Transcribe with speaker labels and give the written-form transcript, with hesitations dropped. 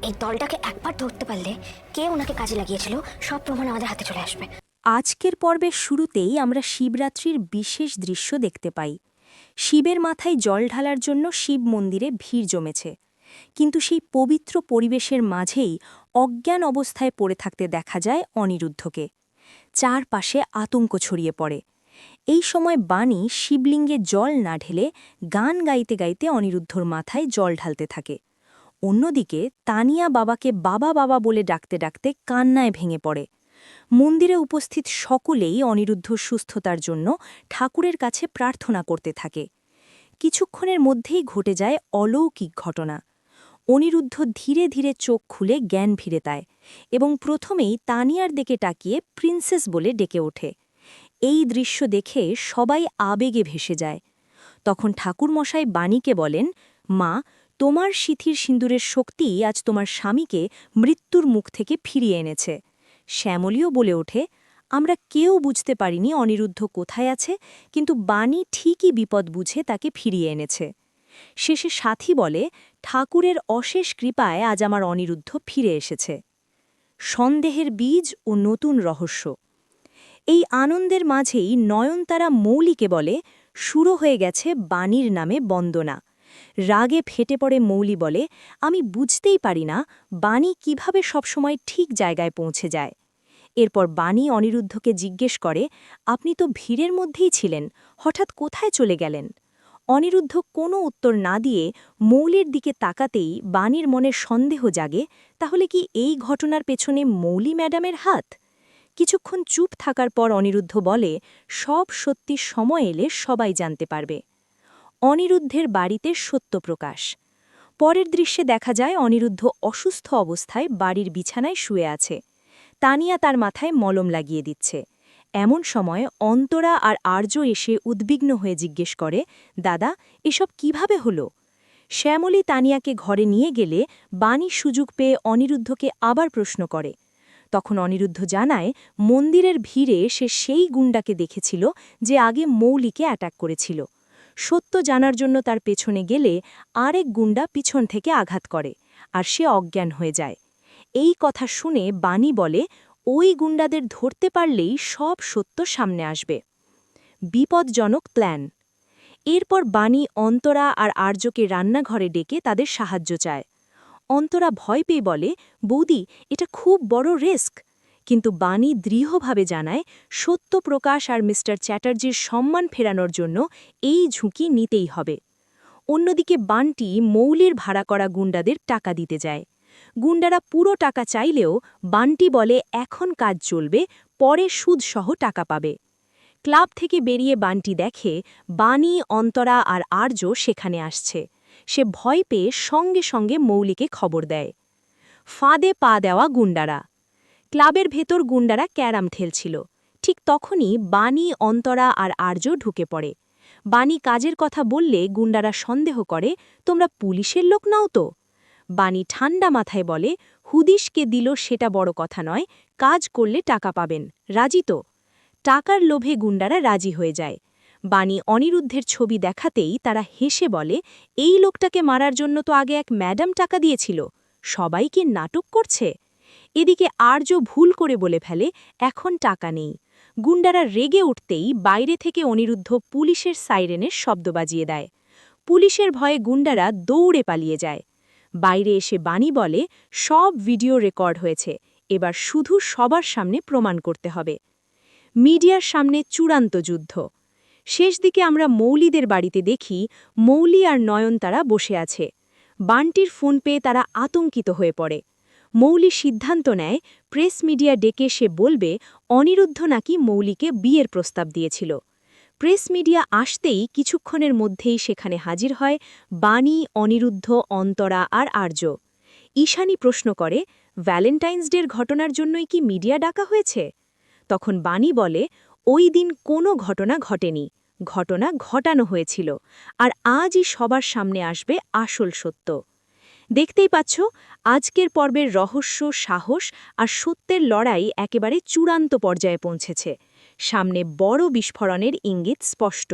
Speaker 1: এই দলটাকে একবার ধরতে পারলে কে ওনাকে কাজে লাগিয়েছিল সব প্রমাণ আমাদের হাতে চলে আসবে।
Speaker 2: আজকের পর্বের শুরুতেই আমরা শিবরাত্রির বিশেষ দৃশ্য দেখতে পাই। শিবের মাথায় জল ঢালার জন্য শিব মন্দিরে ভিড় জমেছে, কিন্তু সেই পবিত্র পরিবেশের মাঝেই অজ্ঞান অবস্থায় পড়ে থাকতে দেখা যায় অনিরুদ্ধকে। চারপাশে আতঙ্ক ছড়িয়ে পড়ে। এই সময় বাণী শিবলিঙ্গে জল না ঢেলে গান গাইতে গাইতে অনিরুদ্ধর মাথায় জল ঢালতে থাকে। অন্যদিকে তানিয়া বাবাকে বাবা বাবা বলে ডাকতে ডাকতে কান্নায় ভেঙে পড়ে। মন্দিরে উপস্থিত সকলেই অনিরুদ্ধ সুস্থতার জন্য ঠাকুরের কাছে প্রার্থনা করতে থাকে। কিছুক্ষণের মধ্যেই ঘটে যায় অলৌকিক ঘটনা। অনিরুদ্ধ ধীরে ধীরে চোখ খুলে জ্ঞান ফিরে পায় এবং প্রথমেই তানিয়ার দিকে তাকিয়ে প্রিন্সেস বলে ডেকে ওঠে। এই দৃশ্য দেখে সবাই আবেগে ভেসে যায়। তখন ঠাকুরমশাই বাণীকে বলেন, মা, তোমার সিথির সিন্দুরের শক্তি আজ তোমার স্বামীকে মৃত্যুর মুখ থেকে ফিরিয়ে এনেছে। শ্যামলীও বলে ওঠে, আমরা কেউ বুঝতে পারিনি অনিরুদ্ধ কোথায় আছে, কিন্তু বাণী ঠিকই বিপদ বুঝে তাকে ফিরিয়ে এনেছে। শেষে সাথী বলে, ঠাকুরের অশেষ কৃপায় আজ আমার অনিরুদ্ধ ফিরে এসেছে। সন্দেহের বীজ ও নতুন রহস্য। এই আনন্দের মাঝেই নয়নতারা মৌলিকে বলে, শুরু হয়ে গেছে বাণীর নামে বন্দনা। রাগে ফেটে পড়ে মৌলি বলে, আমি বুঝতেই পারি না বাণী কিভাবে সবসময় ঠিক জায়গায় পৌঁছে যায়। এরপর বাণী অনিরুদ্ধকে জিজ্ঞেস করে, আপনি তো ভিড়ের মধ্যেই ছিলেন, হঠাৎ কোথায় চলে গেলেন? অনিরুদ্ধ কোনো উত্তর না দিয়ে মৌলির দিকে তাকাতেই বাণীর মনে সন্দেহ জাগে, তাহলে কি এই ঘটনার পেছনে মৌলি ম্যাডামের হাত? কিছুক্ষণ চুপ থাকার পর অনিরুদ্ধ বলে, সব সত্যি সময় এলে সবাই জানতে পারবে। অনিরুদ্ধের বাড়িতে সত্যপ্রকাশ। পরের দৃশ্যে দেখা যায় অনিরুদ্ধ অসুস্থ অবস্থায় বাড়ির বিছানায় শুয়ে আছে। তানিয়া তার মাথায় মলম লাগিয়ে দিচ্ছে। এমন সময় অন্তরা আর আর্য এসে উদ্বিগ্ন হয়ে জিজ্ঞেস করে, দাদা, এসব কিভাবে হলো? শ্যামলী তানিয়াকে ঘরে নিয়ে গেলে বাণী সুযোগ পেয়ে অনিরুদ্ধকে আবার প্রশ্ন করে। তখন অনিরুদ্ধ জানায়, মন্দিরের ভিড়ে সে সেই গুন্ডাকে দেখেছিল যে আগে মৌলিকে অ্যাটাক করেছিল। সত্য জানার জন্য তার পেছনে গেলে আরেক গুন্ডা পিছন থেকে আঘাত করে, আর সে অজ্ঞান হয়ে যায়। এই কথা শুনে বাণী বলে, ওই গুন্ডাদের ধরতে পারলেই সব সত্য সামনে আসবে। বিপজ্জনক প্ল্যান। এরপর বাণী অন্তরা আর আর্যকে রান্নাঘরে ডেকে তাদের সাহায্য চায়। অন্তরা ভয় পেয়ে বলে, বৌদি, এটা খুব বড় রিস্ক। কিন্তু বাণী দৃঢ়ভাবে জানায়, সত্যপ্রকাশ আর মিস্টার চ্যাটার্জির সম্মান ফেরানোর জন্য এই ঝুঁকি নিতেই হবে। অন্যদিকে বান্টি মৌলির ভাড়া করা গুন্ডাদের টাকা দিতে যায়। গুন্ডারা পুরো টাকা চাইলেও বান্টি বলে এখন কাজ চলবে, পরে সুদসহ টাকা পাবে। ক্লাব থেকে বেরিয়ে বান্টি দেখে বাণী, অন্তরা আর আর্য সেখানে আসছে। সে ভয় পেয়ে সঙ্গে সঙ্গে মৌলিকে খবর দেয়। ফাঁদে পা দেওয়া গুন্ডারা। ক্লাবের ভেতর গুন্ডারা ক্যারাম খেলছিল। ঠিক তখনই বাণী, অন্তরা আর আর্য ঢুকে পড়ে। বাণী কাজের কথা বললে গুন্ডারা সন্দেহ করে, তোমরা পুলিশের লোক নাও তো? বাণী ঠান্ডা মাথায় বলে, হুদিশকে দিল সেটা বড় কথা নয়, কাজ করলে টাকা পাবেন, রাজি তো? টাকার লোভে গুন্ডারা রাজি হয়ে যায়। বাণী অনিরুদ্ধের ছবি দেখাতেই তারা হেসে বলে, এই লোকটাকে মারার জন্য তো আগে এক ম্যাডাম টাকা দিয়েছিল, সবাই কি নাটক করছে? এদিকে আর্য ভুল করে বলে ফেলে, এখন টাকা নেই। গুন্ডারা রেগে উঠতেই বাইরে থেকে অনিরুদ্ধ পুলিশের সাইরেনের শব্দ বাজিয়ে দেয়। পুলিশের ভয়ে গুন্ডারা দৌড়ে পালিয়ে যায়। বাইরে এসে বাণী বলে, সব ভিডিও রেকর্ড হয়েছে, এবার শুধু সবার সামনে প্রমাণ করতে হবে। মিডিয়ার সামনে চূড়ান্ত যুদ্ধ। শেষ দিকে আমরা মৌলিদের বাড়িতে দেখি মৌলি আর নয়নতারা বসে আছে। বান্টির ফোন পেয়ে তারা আতঙ্কিত হয়ে পড়ে। মৌলি সিদ্ধান্ত নেয়, প্রেস মিডিয়া ডেকে সে বলবে অনিরুদ্ধ নাকি মৌলিকে বিয়ের প্রস্তাব দিয়েছিল। প্রেস মিডিয়া আসতেই কিছুক্ষণের মধ্যেই সেখানে হাজির হয় বাণী, অনিরুদ্ধ, অন্তরা আর আর্য। ঈশানী প্রশ্ন করে, ভ্যালেন্টাইন্স ডের ঘটনার জন্যই কি মিডিয়া ডাকা হয়েছে? তখন বাণী বলে, ওই দিন কোনো ঘটনা ঘটেনি, ঘটনা ঘটানো হয়েছিল, আর আজই সবার সামনে আসবে আসল সত্য। দেখতেই পাচ্ছ, আজকের পর্বের রহস্য, সাহস আর সত্যের লড়াই একেবারে চূড়ান্ত পর্যায়ে পৌঁছেছে। সামনে বড় বিস্ফোরণের ইঙ্গিত স্পষ্ট।